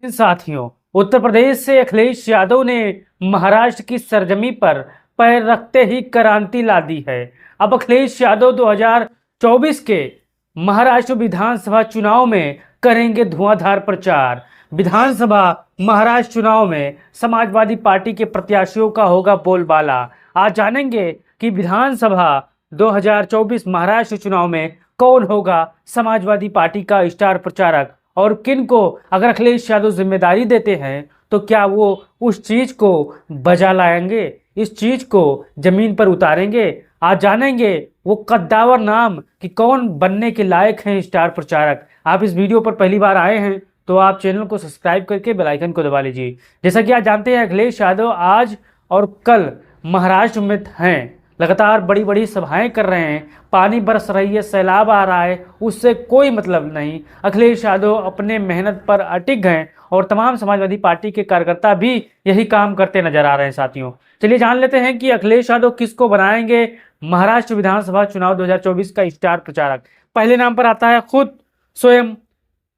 साथियों, उत्तर प्रदेश से अखिलेश यादव ने महाराष्ट्र की सरजमी पर पैर रखते ही क्रांति ला दी है। अब अखिलेश यादव 2024 के महाराष्ट्र विधानसभा चुनाव में करेंगे धुआंधार प्रचार। विधानसभा महाराष्ट्र चुनाव में समाजवादी पार्टी के प्रत्याशियों का होगा बोलबाला। आज जानेंगे कि विधानसभा 2024 महाराष्ट्र चुनाव में कौन होगा समाजवादी पार्टी का स्टार प्रचारक और किन को अगर अखिलेश यादव जिम्मेदारी देते हैं तो क्या वो उस चीज को बजा लाएंगे, इस चीज को जमीन पर उतारेंगे। आज जानेंगे वो कद्दावर नाम कि कौन बनने के लायक हैं स्टार प्रचारक। आप इस वीडियो पर पहली बार आए हैं तो आप चैनल को सब्सक्राइब करके बेल आइकन को दबा लीजिए। जैसा कि आप जानते हैं अखिलेश यादव आज और कल महाराष्ट्र में हैं, लगातार बड़ी बड़ी सभाएं कर रहे हैं। पानी बरस रही है, सैलाब आ रहा है, उससे कोई मतलब नहीं। अखिलेश यादव अपने मेहनत पर अटिग हैं और तमाम समाजवादी पार्टी के कार्यकर्ता भी यही काम करते नजर आ रहे हैं। साथियों, चलिए जान लेते हैं कि अखिलेश यादव किसको बनाएंगे महाराष्ट्र विधानसभा चुनाव 2024 का स्टार प्रचारक। पहले नाम पर आता है खुद स्वयं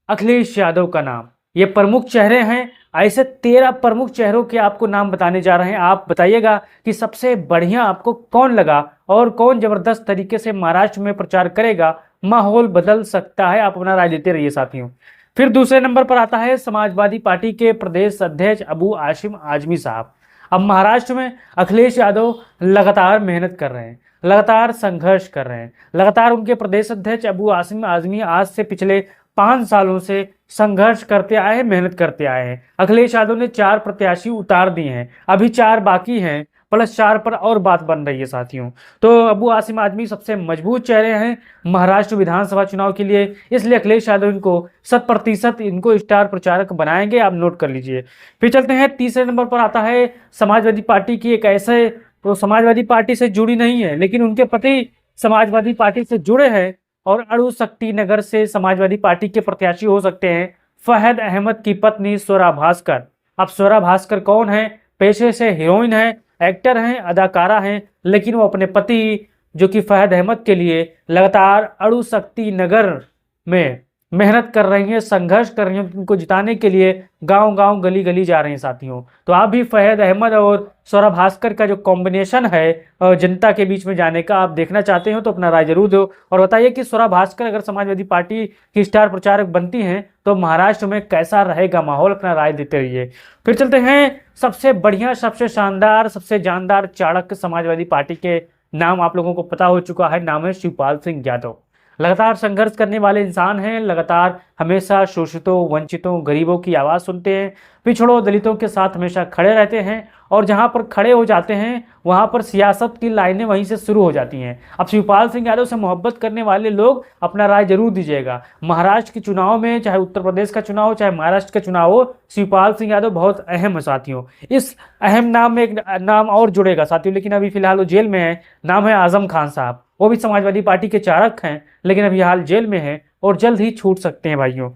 अखिलेश यादव का नाम। ये प्रमुख चेहरे हैं। ऐसे 13 प्रमुख चेहरों के आपको नाम बताने जा रहे हैं। आप बताइएगा कि सबसे बढ़िया आपको कौन लगा और कौन जबरदस्त तरीके से महाराष्ट्र में प्रचार करेगा। माहौल बदल सकता है, आप अपना राय देते रहिए साथियों। फिर दूसरे नंबर पर आता है समाजवादी पार्टी के प्रदेश अध्यक्ष अबू आसिम आजमी साहब। अब महाराष्ट्र में अखिलेश यादव लगातार मेहनत कर रहे हैं, लगातार संघर्ष कर रहे हैं। लगातार उनके प्रदेश अध्यक्ष अबू आसिम आजमी आज से पिछले 5 सालों से संघर्ष करते आए हैं, मेहनत करते आए हैं। अखिलेश यादव ने 4 प्रत्याशी उतार दिए हैं, अभी 4 बाकी हैं, प्लस 4 पर और बात बन रही है साथियों। तो अबू आसिम आजमी सबसे मजबूत चेहरे हैं महाराष्ट्र विधानसभा चुनाव के लिए, इसलिए अखिलेश यादव इनको 100% इनको स्टार प्रचारक बनाएंगे। आप नोट कर लीजिए। फिर चलते हैं तीसरे नंबर पर आता है समाजवादी पार्टी की एक ऐसे, तो समाजवादी पार्टी से जुड़ी नहीं है लेकिन उनके पति समाजवादी पार्टी से जुड़े हैं और अड़ू शक्ति नगर से समाजवादी पार्टी के प्रत्याशी हो सकते हैं फहद अहमद की पत्नी स्वरा भास्कर। अब स्वरा भास्कर कौन है? पेशे से हीरोइन है, एक्टर हैं, अदाकारा हैं, लेकिन वो अपने पति जो कि फहद अहमद के लिए लगातार अड़ू शक्ति नगर में मेहनत कर रही हैं, संघर्ष कर रही हैं। उनको जिताने के लिए गांव गांव गली गली जा रहे हैं साथियों। तो आप भी फहद अहमद और स्वरा भास्कर का जो कॉम्बिनेशन है जनता के बीच में जाने का, आप देखना चाहते हो तो अपना राय जरूर दो और बताइए कि स्वरा भास्कर अगर समाजवादी पार्टी की स्टार प्रचारक बनती हैं तो महाराष्ट्र में कैसा रहेगा माहौल। अपना राय देते रहिए। फिर चलते हैं सबसे बढ़िया, सबसे शानदार, सबसे जानदार चाणक्य समाजवादी पार्टी के नाम आप लोगों को पता हो चुका है। नाम है शिवपाल सिंह यादव। लगातार संघर्ष करने वाले इंसान हैं, लगातार हमेशा शोषितों, वंचितों, गरीबों की आवाज़ सुनते हैं, पिछड़ों, दलितों के साथ हमेशा खड़े रहते हैं और जहां पर खड़े हो जाते हैं वहां पर सियासत की लाइनें वहीं से शुरू हो जाती हैं। अब शिवपाल सिंह यादव से मोहब्बत करने वाले लोग अपना राय जरूर दीजिएगा। महाराष्ट्र के चुनाव में, चाहे उत्तर प्रदेश का चुनाव हो चाहे महाराष्ट्र का चुनाव हो, शिवपाल सिंह यादव बहुत अहम है साथियों। इस अहम नाम में एक नाम और जुड़ेगा साथियों, लेकिन अभी फिलहाल वो जेल में है। नाम है आजम खान साहब। वो भी समाजवादी पार्टी के चाणक हैं लेकिन अभी हाल जेल में है और जल्द ही छूट सकते हैं भाइयों।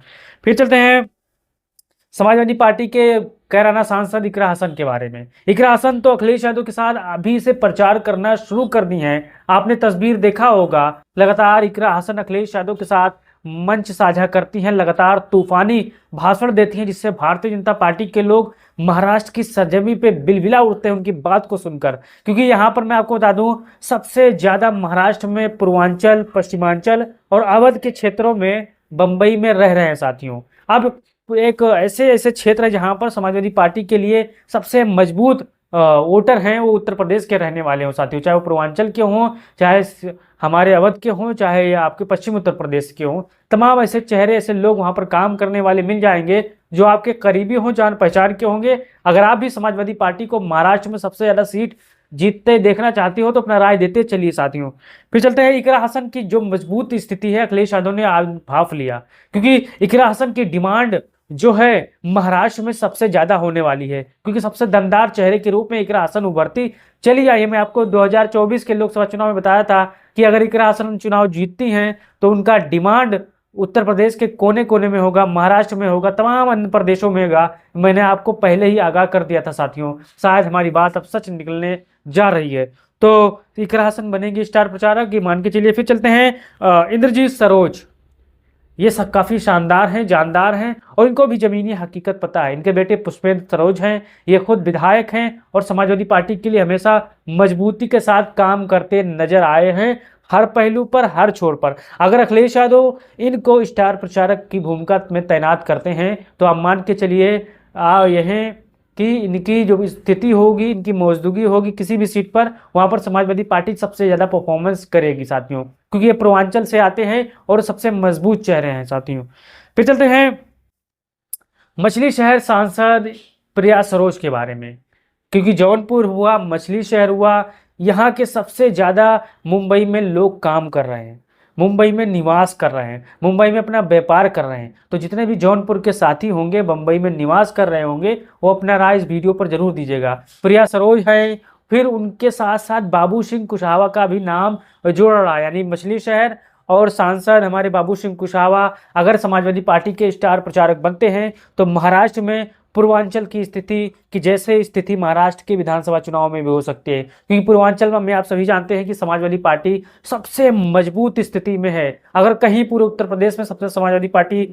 फिर चलते हैं समाजवादी पार्टी के कैराना सांसद इकरा हसन के बारे में। इकरा हसन तो अखिलेश यादव के साथ अभी से प्रचार करना शुरू कर दी हैं। आपने तस्वीर देखा होगा, लगातार इकरा हसन अखिलेश यादव के साथ मंच साझा करती हैं, लगातार तूफानी भाषण देती हैं जिससे भारतीय जनता पार्टी के लोग महाराष्ट्र की सरजमी पे बिलबिला उठते हैं उनकी बात को सुनकर। क्योंकि यहाँ पर मैं आपको बता दूं, सबसे ज्यादा महाराष्ट्र में पूर्वांचल, पश्चिमांचल और अवध के क्षेत्रों में, बंबई में रह रहे हैं साथियों। अब एक ऐसे ऐसे क्षेत्र है जहां पर समाजवादी पार्टी के लिए सबसे मजबूत वोटर हैं वो उत्तर प्रदेश के रहने वाले हों साथियों, चाहे वो पूर्वांचल के हों, चाहे हमारे अवध के हों, चाहे आपके पश्चिम उत्तर प्रदेश के हों। तमाम ऐसे चेहरे, ऐसे लोग वहां पर काम करने वाले मिल जाएंगे जो आपके करीबी हों, जान पहचान के होंगे। अगर आप भी समाजवादी पार्टी को महाराष्ट्र में सबसे ज्यादा सीट जीतते देखना चाहती हो तो अपना राय देते चलिए साथियों। फिर चलते हैं इकरा हसन की जो मजबूत स्थिति है अखिलेश यादव ने आज भांप लिया, क्योंकि इकरा हसन की डिमांड जो है महाराष्ट्र में सबसे ज्यादा होने वाली है, क्योंकि सबसे दमदार चेहरे के रूप में इकरा हसन उभरती चली आई है। मैं आपको 2024 के लोकसभा चुनाव में बताया था कि अगर इकरा हसन चुनाव जीतती हैं तो उनका डिमांड उत्तर प्रदेश के कोने कोने में होगा, महाराष्ट्र में होगा, तमाम अन्य प्रदेशों में होगा। मैंने आपको पहले ही आगाह कर दिया था साथियों। शायद हमारी बात अब सच निकलने जा रही है। तो इकरा हसन बनेगी स्टार प्रचारक, ये मान के चलिए। फिर चलते हैं इंद्रजीत सरोज। ये सब काफ़ी शानदार हैं, जानदार हैं और इनको भी ज़मीनी हकीकत पता है। इनके बेटे पुष्पेंद्र सरोज हैं, ये खुद विधायक हैं और समाजवादी पार्टी के लिए हमेशा मजबूती के साथ काम करते नजर आए हैं, हर पहलू पर, हर छोर पर। अगर अखिलेश यादव इनको स्टार प्रचारक की भूमिका में तैनात करते हैं तो आप मान के चलिए यह कि इनकी जो स्थिति होगी, इनकी मौजूदगी होगी किसी भी सीट पर, वहां पर समाजवादी पार्टी सबसे ज़्यादा परफॉर्मेंस करेगी साथियों, क्योंकि ये पूर्वांचल से आते हैं और सबसे मजबूत चेहरे हैं साथियों। फिर चलते हैं मछली शहर सांसद प्रिया सरोज के बारे में, क्योंकि जौनपुर हुआ, मछली शहर हुआ, यहाँ के सबसे ज़्यादा मुंबई में लोग काम कर रहे हैं, मुंबई में निवास कर रहे हैं, मुंबई में अपना व्यापार कर रहे हैं। तो जितने भी जौनपुर के साथी होंगे, मुंबई में निवास कर रहे होंगे, वो अपना राय इस वीडियो पर जरूर दीजिएगा। प्रिया सरोज है, फिर उनके साथ साथ बाबू सिंह कुशवाहा का भी नाम जोड़ रहा है, यानी मछली शहर और सांसद हमारे बाबू सिंह कुशवाहा अगर समाजवादी पार्टी के स्टार प्रचारक बनते हैं तो महाराष्ट्र में पूर्वांचल की स्थिति की जैसे स्थिति महाराष्ट्र के विधानसभा चुनाव में भी हो सकती है, क्योंकि पूर्वांचल में आप सभी जानते हैं कि समाजवादी पार्टी सबसे मजबूत स्थिति में है। अगर कहीं पूरे उत्तर प्रदेश में सबसे समाजवादी पार्टी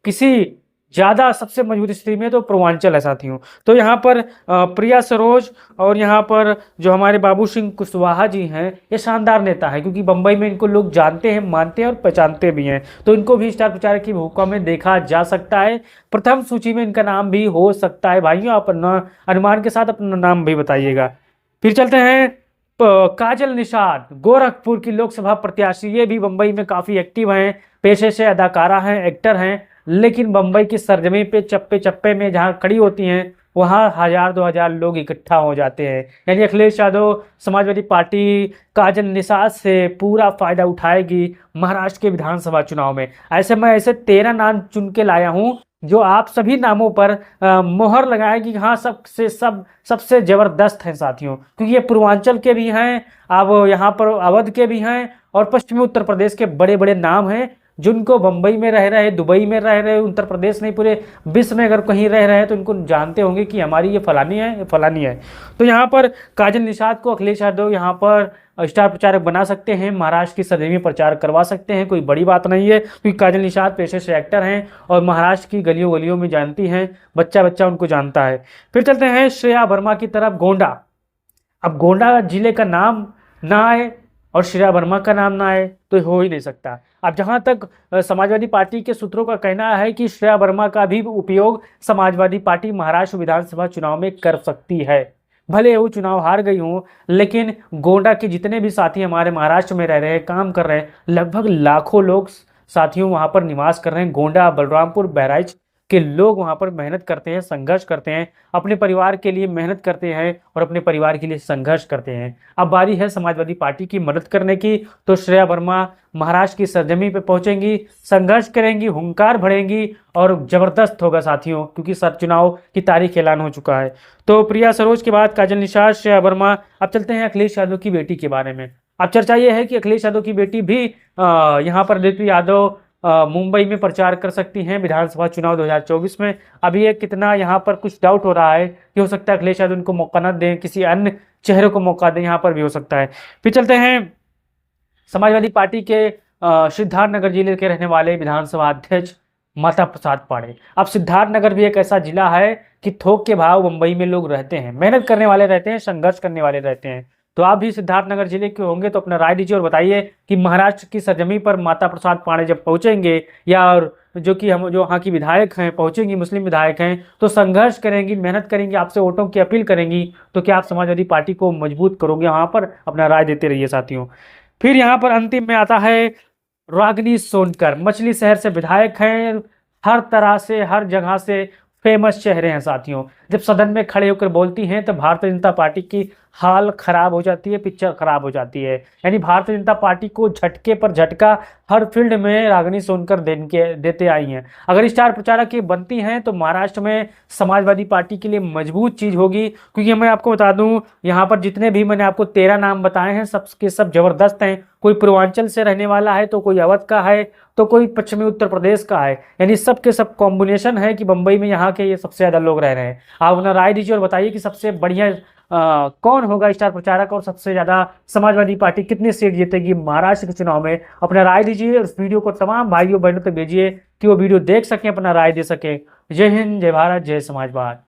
किसी ज़्यादा सबसे मजबूत स्थिति में तो पूर्वांचल है साथियों। तो यहाँ पर प्रिया सरोज और यहाँ पर जो हमारे बाबू सिंह कुशवाहा जी हैं, ये शानदार नेता है, क्योंकि बम्बई में इनको लोग जानते हैं, मानते हैं और पहचानते भी हैं। तो इनको भी स्टार प्रचारक की भूमिका में देखा जा सकता है, प्रथम सूची में इनका नाम भी हो सकता है। भाइयों आप अनुमान के साथ अपना नाम भी बताइएगा। फिर चलते हैं काजल निषाद, गोरखपुर की लोकसभा प्रत्याशी, ये भी बम्बई में काफ़ी एक्टिव हैं, पेशे से अदाकारा हैं, एक्टर हैं, लेकिन बम्बई की सरजमी पे चप्पे चप्पे में जहाँ खड़ी होती हैं वहाँ 1000-2000 लोग इकट्ठा हो जाते हैं। यानी अखिलेश यादव समाजवादी पार्टी काजल निषाद से पूरा फायदा उठाएगी महाराष्ट्र के विधानसभा चुनाव में। ऐसे मैं ऐसे 13 नाम चुन के लाया हूँ जो आप सभी नामों पर मोहर लगाएगी, हाँ सबसे ज़बरदस्त हैं साथियों, क्योंकि ये पूर्वांचल के भी हैं, अब यहाँ पर अवध के भी हैं और पश्चिमी उत्तर प्रदेश के बड़े बड़े नाम हैं, जिनको बम्बई में रह रहे, दुबई में रह रहे, उत्तर प्रदेश नहीं पूरे विश्व में अगर कहीं रह रहे हैं तो इनको जानते होंगे कि हमारी ये फलानी है, ये फलानी है। तो यहाँ पर काजल निषाद को अखिलेश यादव यहाँ पर स्टार प्रचारक बना सकते हैं, महाराष्ट्र की सरजमी प्रचार करवा सकते हैं, कोई बड़ी बात नहीं है, क्योंकि काजल निषाद पेशे से एक्टर हैं और महाराष्ट्र की गलियों गलियों में जानती हैं, बच्चा बच्चा उनको जानता है। फिर चलते हैं श्रेया वर्मा की तरफ, गोंडा। अब गोंडा जिले का नाम ना आए और श्रेया वर्मा का नाम ना आए तो हो ही नहीं सकता। अब जहां तक समाजवादी पार्टी के सूत्रों का कहना है कि श्रेया वर्मा का भी उपयोग समाजवादी पार्टी महाराष्ट्र विधानसभा चुनाव में कर सकती है, भले वो चुनाव हार गई हूँ, लेकिन गोंडा के जितने भी साथी हमारे महाराष्ट्र में रह रहे हैं, काम कर रहे हैं, लगभग लाखों लोग साथियों वहाँ पर निवास कर रहे हैं। गोंडा, बलरामपुर, बहराइच के लोग वहाँ पर मेहनत करते हैं, संघर्ष करते हैं, अपने परिवार के लिए मेहनत करते हैं और अपने परिवार के लिए संघर्ष करते हैं। अब बारी है समाजवादी पार्टी की मदद करने की, तो श्रेया वर्मा महाराष्ट्र की सरजमी पे पहुंचेंगी, संघर्ष करेंगी, हुंकार भरेंगी और जबरदस्त होगा साथियों, क्योंकि चुनाव की तारीख ऐलान हो चुका है। तो प्रिया सरोज के बाद काजल निषाद, श्रेया वर्मा। अब चलते हैं अखिलेश यादव की बेटी के बारे में। अब चर्चा ये है कि अखिलेश यादव की बेटी भी यहाँ पर अदिति यादव मुंबई में प्रचार कर सकती हैं विधानसभा चुनाव 2024 में। अभी ये कितना यहाँ पर कुछ डाउट हो रहा है कि हो सकता है अखिलेश यादव उनको मौका न दें, किसी अन्य चेहरे को मौका दें, यहाँ पर भी हो सकता है। फिर चलते हैं समाजवादी पार्टी के सिद्धार्थनगर जिले के रहने वाले विधानसभा अध्यक्ष माता प्रसाद पाड़े। अब सिद्धार्थनगर भी एक ऐसा जिला है कि थोक के भाव मुंबई में लोग रहते हैं, मेहनत करने वाले रहते हैं, संघर्ष करने वाले रहते हैं। तो आप भी सिद्धार्थनगर जिले के होंगे तो अपना राय दीजिए और बताइए कि महाराष्ट्र की सरजमी पर माता प्रसाद पाड़े जब पहुंचेंगे या जो कि हम जो वहाँ की विधायक हैं पहुंचेंगी, मुस्लिम विधायक हैं, तो संघर्ष करेंगी, मेहनत करेंगी, आपसे वोटों की अपील करेंगी, तो क्या आप समाजवादी पार्टी को मजबूत करोगे? वहाँ पर अपना राय देते रहिए साथियों। फिर यहाँ पर अंतिम में आता है रागिनी सोनकर, मछली शहर से विधायक हैं, हर तरह से हर जगह से फेमस चेहरे हैं साथियों। जब सदन में खड़े होकर बोलती हैं तो भारतीय जनता पार्टी की हाल खराब हो जाती है, पिक्चर खराब हो जाती है। यानी भारतीय जनता पार्टी को झटके पर झटका हर फील्ड में रागिनी सोनकर देते आई हैं। अगर स्टार प्रचारक ये बनती हैं तो महाराष्ट्र में समाजवादी पार्टी के लिए मजबूत चीज़ होगी, क्योंकि मैं आपको बता दूं यहाँ पर जितने भी मैंने आपको 13 नाम बताए हैं सबके सब जबरदस्त हैं। कोई पूर्वांचल से रहने वाला है, तो कोई अवध का है, तो कोई पश्चिमी उत्तर प्रदेश का है, यानी सब के सब कॉम्बिनेशन है कि बम्बई में यहाँ के ये सबसे ज़्यादा लोग रह रहे हैं। आप उन्हें राय दीजिए और बताइए कि सबसे बढ़िया कौन होगा स्टार प्रचारक और सबसे ज़्यादा समाजवादी पार्टी कितनी सीट जीतेगी महाराष्ट्र के चुनाव में, अपना राय दीजिए। उस वीडियो को तमाम भाइयों बहनों तक भेजिए कि वो वीडियो देख सकें, अपना राय दे सकें। जय हिंद, जय भारत, जय समाजवाद।